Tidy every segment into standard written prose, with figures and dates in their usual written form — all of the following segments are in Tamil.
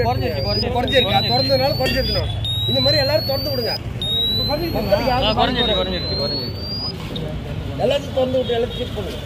குறைஞ்சிருக்கு. திறந்ததுனால குறைஞ்சிருக்கணும். இந்த மாதிரி எல்லாரும் திறந்து விடுங்க. எல்லாத்தையும் திறந்து விட்டு எல்லாத்தையும் செக் பண்ணுங்க.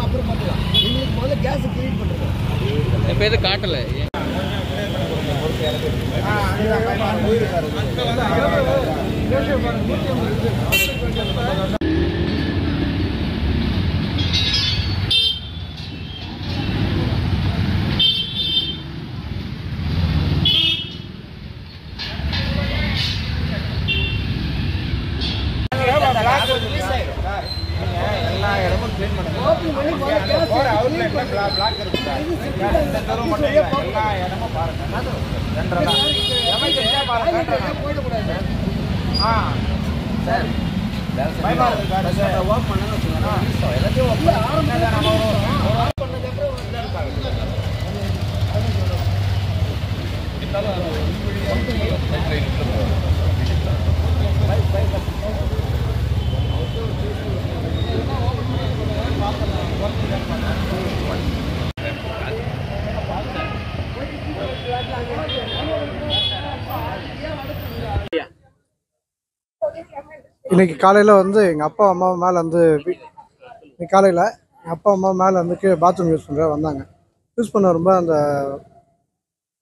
அப்புறம் பார்த்துக்கலாம். எங்களுக்கு முதல்ல கேஸ் கிளீன் பண்ணுறோம். இப்போ எது காட்டல எல்லா இடமும் க்ளீன் பண்ணுங்க. பிளாக் இருக்கு சார். இந்த தெரு மட்டும் எல்லா இடமும் பாருங்க. போயிடக்கூடாது. சார் பயமா இருக்கு. ஒர்க் பண்ணுன்னு வச்சுக்கோங்க. எல்லாத்தையும் ஒர்க் பண்ணதுக்கப்புறம் இன்னைக்கு காலையில் வந்து எங்கள் அப்பா அம்மா மேலே வந்து இன்னைக்கு காலையில் எங்கள் அப்பா அம்மா மேலே வந்து கீழே பாத்ரூம் யூஸ் பண்ணுற வந்தாங்க. யூஸ் பண்ண ரொம்ப அந்த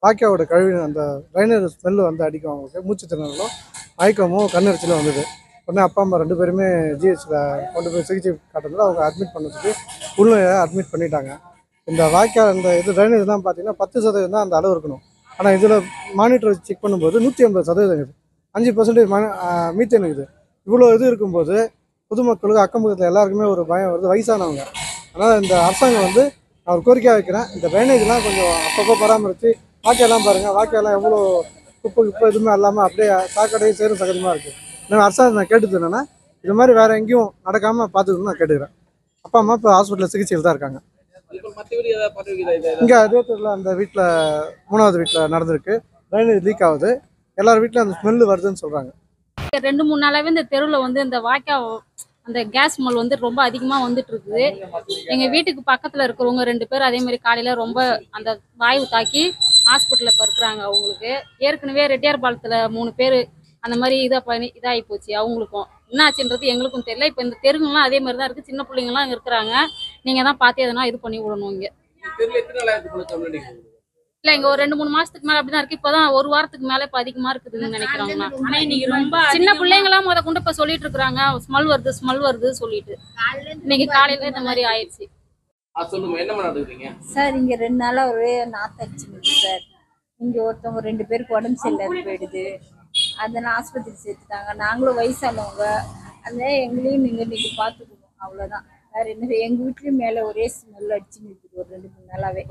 வாய்க்காவோட கழுவி அந்த ட்ரைனர் ஸ்மெல்லு வந்து அடிக்கும். அவங்களுக்கு மூச்சு திணறலும் மயக்கமும் கண்ணெரிச்சலும் வந்தது. உடனே அப்பா அம்மா 2 பேருமே ஜிஹெச்சில் கொண்டு போய் சிகிச்சை காட்டுறதுல அவங்க அட்மிட் பண்ணதுக்கு உள்ள அட்மிட் பண்ணிட்டாங்க. இந்த வாய்க்கால் இந்த இது ட்ரைனேஜ்லாம் பார்த்தீங்கன்னா 10% தான் அந்த அளவு இருக்கணும். ஆனால் இதில் மானிட்டர் செக் பண்ணும்போது 150% இருக்குது. 5% மீத்தேன் இருக்குது. இவ்வளோ இது இருக்கும்போது பொதுமக்களுக்கு அக்கம் பக்கத்தில் எல்லாருக்குமே ஒரு பயம் வருது, வயசானவங்க. அதனால் இந்த அரசாங்கம் வந்து நான் ஒரு கோரிக்கையாக வைக்கிறேன், இந்த ட்ரைனேஜ்லாம் கொஞ்சம் அப்பப்போ பராமரித்து வாய்க்காலாம் பாருங்கள். வாய்க்காலாம் எவ்வளோ குப்பை எதுவுமே இல்லாமல் அப்படியே சாக்கடையும் சேரும் சகஜமாக இருக்குது. இன்னும் அரசாங்கம் நான் கேட்டது என்னென்னா இது மாதிரி வேறு எங்கேயும் நடக்காமல் பார்த்துக்கணும்னு நான் கேட்டுக்கிறேன். அப்பா அம்மா இப்போ ஹாஸ்பிட்டலில் சிகிச்சையில் தான் இருக்காங்க. இங்கே அதேத்தில் அந்த வீட்டில் 3வது வீட்டில் நடந்திருக்கு. ட்ரைனேஜ் லீக் ஆகுது. எல்லார் வீட்டிலும் அந்த ஸ்மெல்லு வருதுன்னு சொல்கிறாங்க. 2-3 நாளாவே இந்த தெருவில் வந்து இந்த வாய்க்கா அந்த கேஸ் ஸ்மெல் வந்து ரொம்ப அதிகமாக வந்துட்டு இருக்குது. எங்கள் வீட்டுக்கு பக்கத்தில் இருக்கிறவங்க 2 பேர் அதே மாதிரி காலையில் ரொம்ப அந்த வாயு தாக்கி ஹாஸ்பிட்டலில் இப்போ இருக்கிறாங்க. அவங்களுக்கு ஏற்கனவே ரெட்டியார் பாலத்தில் 3 பேர் அந்த மாதிரி இதாகி போச்சு. அவங்களுக்கும் என்ன ஆச்சுன்றது எங்களுக்கும் தெரியல. இப்போ இந்த தெருங்கெல்லாம் அதே மாதிரி தான் இருக்குது. சின்ன பிள்ளைங்கள்லாம் இங்கே இருக்கிறாங்க. நீங்கள் தான் பார்த்து எதனா இது பண்ணி விடணும். இங்கே இல்லை இங்கே ஒரு 2-3 மாதத்துக்கு மேலே அப்படி தான் இருக்குது. இப்போ தான் 1 வாரத்துக்கு மேலே இப்போ அதிகமாக இருக்குதுன்னு நினைக்கிறாங்கண்ணா. ஆனால் இன்னைக்கு ரொம்ப சின்ன பிள்ளைங்களாம் கொண்டு இப்போ சொல்லிட்டு இருக்கிறாங்க, ஸ்மெல் வருது சொல்லிட்டு. இன்னைக்கு காலையில் இந்த மாதிரி ஆயிடுச்சு. சார் இங்கே 2 நாளாக ஒரே நாத்தடிச்சு நிற்குது சார். இங்கே ஒருத்தவங்க 2 பேருக்கு உடம்பு சரியில்லாத போயிடுது. அதெல்லாம் ஆஸ்பத்திரி சேர்த்துட்டாங்க. நாங்களும் வயசானவங்க, அதனால எங்களையும் நீங்கள் இன்னைக்கு பார்த்துக்கணும், அவ்வளோதான். வேற என்ன, எங்கள் வீட்லேயும் மேலே ஒரே ஸ்மெல் அடிச்சு நிற்குது ஒரு 2-3 நாளாவே.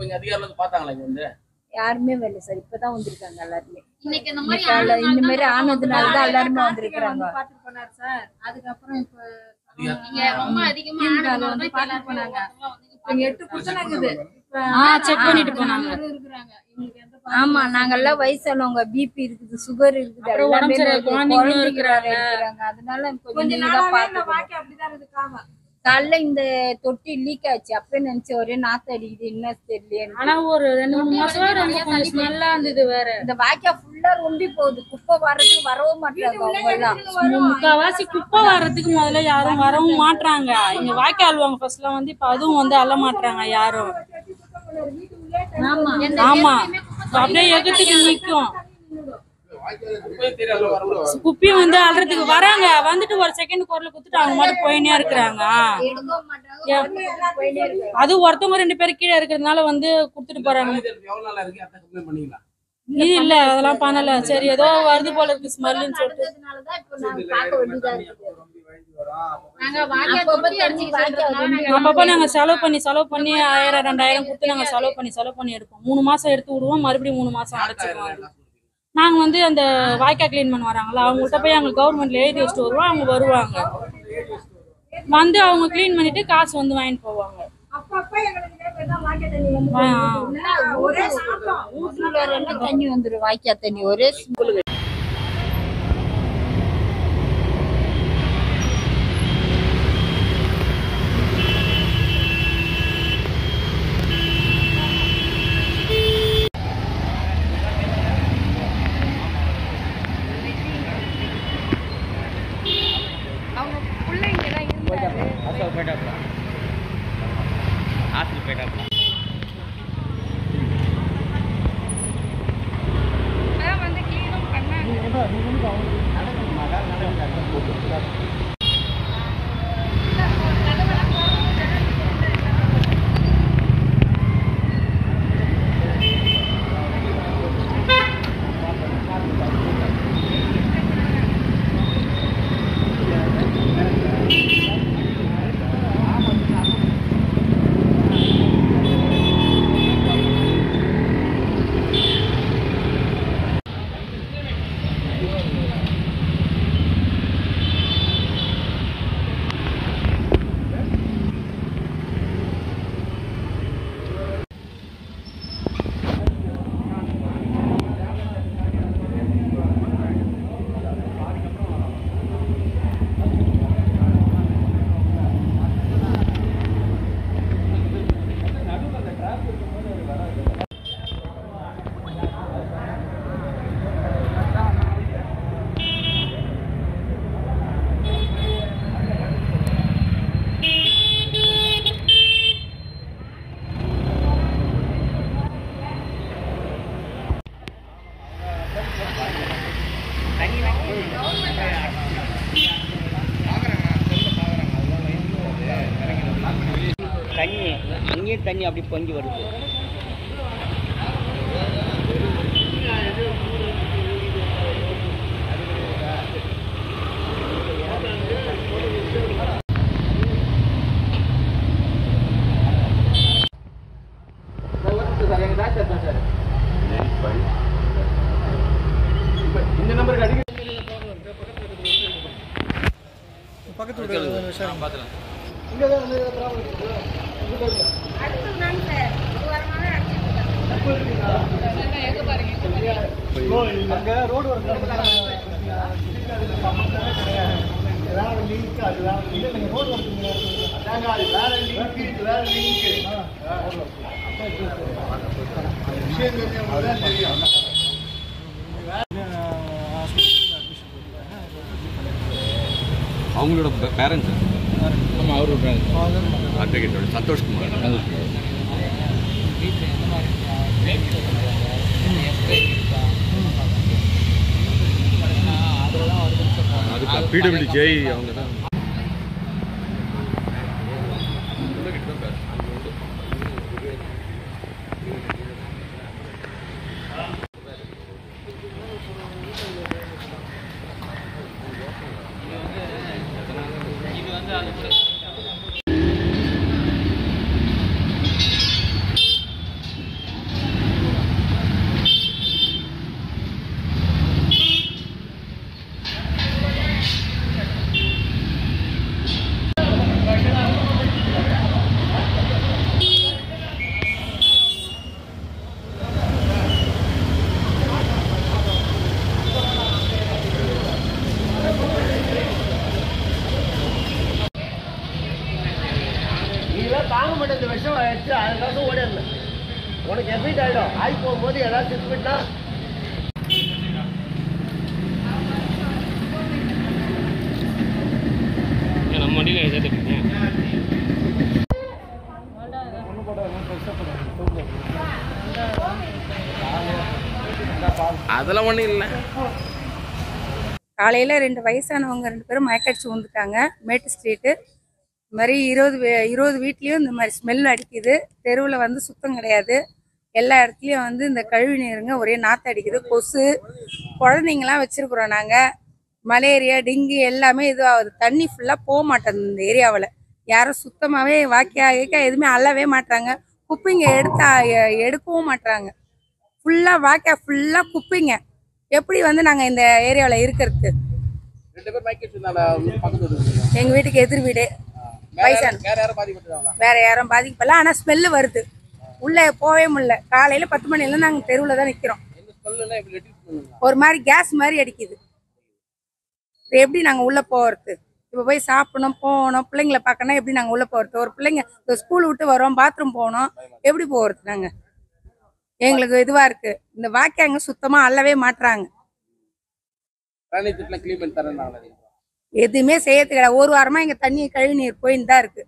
யாருமே வரல சார், இப்பதான் வந்திருக்காங்க எல்லாருமே. இந்த மாதிரி ஆனதுனாலதான் எல்லாருமே வந்திருக்கிறாங்க. அதுக்கப்புறம் இப்ப ஆமா, நாங்கெல்லாம் வயசானவங்க, பிபி இருக்குது, சுகர் இருக்குது, அதனால காலைல இந்த தொட்டி லீக் ஆச்சு. அப்ப நினைச்ச ஒரே நாத்து அடிக்குது, என்ன தெரியல. ஆனா ஒரு 2-3 மாசம் ஸ்மெல்லா இருந்தது. வேற இந்த வாய்க்கா ஃபுல்லா ரொம்பி போகுது. குப்பை வர்றதுக்கு வரவும் மாட்டாங்க அவங்க எல்லாம். முக்காவாசி குப்பை வர்றதுக்கு முதல்ல யாரும் வரவும் மாட்டாங்க. இங்க வாய்க்கா அழுவாங்க ஃபர்ஸ்ட்லாம் வந்து, இப்ப அதுவும் வந்து அள்ள மாட்டாங்க யாரும். ஆமா, அப்படியே எகத்துக்கு நிக்கும். குப்பியும் வந்து அல்றதுக்கு வராங்க, வந்துட்டு ஒரு செகண்ட் குரல் குத்துட்டு அவங்க மட்டும் போயினே இருக்கிறாங்க. அது ஒருத்தவங்க 2 பேர் கீழே இருக்கிறதுனால வந்து குடுத்துட்டு போறாங்க. இது இல்ல, அதெல்லாம் பண்ணல. சரி ஏதோ வருது போல இருக்கு ஸ்மெல்லுன்னு சொல்லிட்டு அப்பப்ப நாங்க செலவு பண்ணி 1000-2000 கொடுத்து நாங்க செலவு பண்ணி எடுப்போம். 3 மாசம் எடுத்து விடுவோம், மறுபடியும் 3 மாசம் அடைச்சிருவோம். நாங்க வந்து அந்த வாய்க்கா கிளீன் பண்ண வராங்களா, அவங்கள்ட்ட போய் அங்க கவர்மெண்ட்ல எழுதி வச்சுட்டு வருவோம். அவங்க வருவாங்க, வந்து அவங்க கிளீன் பண்ணிட்டு காசு வந்து வாங்கிட்டு போவாங்க. ஒரே வீட்டுல தண்ணி வந்துடும், வாய்க்கா தண்ணி ஒரே தண்ணி அங்கேயும் தண்ணி அப்படி பொங்கி வருது. இந்த நம்பருக்கு அடிக்க பக்கத்து வீட்டு அவங்களோட பேரண்ட்ஸ் அவரோட அட்வொகேட்டோட சந்தோஷ்குமார். அதுக்கு பிடபிள்யூ ஜெய் அவங்க தான். தாங்க மாட்டேன் இந்த விஷம் ஆயிடுச்சு, அதுக்காக ஓடிடல. உனக்கு எஃபெக்ட் ஆகிடும். ஆகி போகும்போது ஏதாவது செட் பண்ணிட்டா நம்ம வண்டியில் எடுத்துக்கிட்டேன். அதெல்லாம் ஒன்றும் இல்லை. காலையில் 2 வயசானவங்க 2 பேரும் மயக்கடிச்சு வந்துட்டாங்க மேட்டு ஸ்ட்ரீட்டு. இந்த மாதிரி 20 வீட்லேயும் இந்த மாதிரி ஸ்மெல் அடிக்குது. தெருவில் வந்து சுத்தம் கிடையாது. எல்லா இடத்துலையும் வந்து இந்த கழிவு நீருங்க ஒரே நாற்று அடிக்குது. கொசு, குழந்தைங்களாம் வச்சுருக்குறோம் நாங்கள். மலேரியா, டெங்கு எல்லாமே இது ஆகுது. தண்ணி ஃபுல்லாக போக மாட்டேங்குது இந்த ஏரியாவில். யாரும் சுத்தமாகவே வாக்கியா எதுவுமே அள்ளவே மாட்டாங்க. குப்பைங்க எடுக்கவும் மாட்டாங்க. ஃபுல்லாக வாக்கியா ஃபுல்லாக குப்பைங்க. எப்படி வந்து நாங்கள் இந்த ஏரியாவில் இருக்கிறது? 2 பேர் மைக் வச்சிருந்தாங்க பக்கத்து. எங்கள் வீட்டுக்கு எதிர் வீடு. வயசான வேற யாரும் பாதிக்கப்பட்டாங்களா? வேற யாரும் பாதிக்கப்படல. ஆனால் ஸ்மெல்லு வருது. உள்ளே போகவே முடியல. காலையில 10 மணிலேருந்து நாங்கள் தெருவில் தான் நிற்கிறோம். ஒரு மாதிரி கேஸ் மாதிரி அடிக்குது. இப்போ எப்படி நாங்கள் உள்ளே போகிறது? இப்போ போய் சாப்பிடணும், போகணும், பிள்ளைங்களை பார்க்கணும், எப்படி நாங்கள் உள்ளே போகிறது? ஒரு பிள்ளைங்க இப்போ ஸ்கூல் விட்டு வரோம், பாத்ரூம் போகணும், எப்படி போகிறது? நாங்கள் எங்களுக்கு இதுவாக இருக்குது. இந்த வாக்கியாங்க சுத்தமாக அள்ளவே மாட்டுறாங்க. எதுவுமே செய்யறது கிடையாது. ஒரு வாரமாக எங்கள் தண்ணி கழிவு நீர் போயின்னு தான் இருக்குது.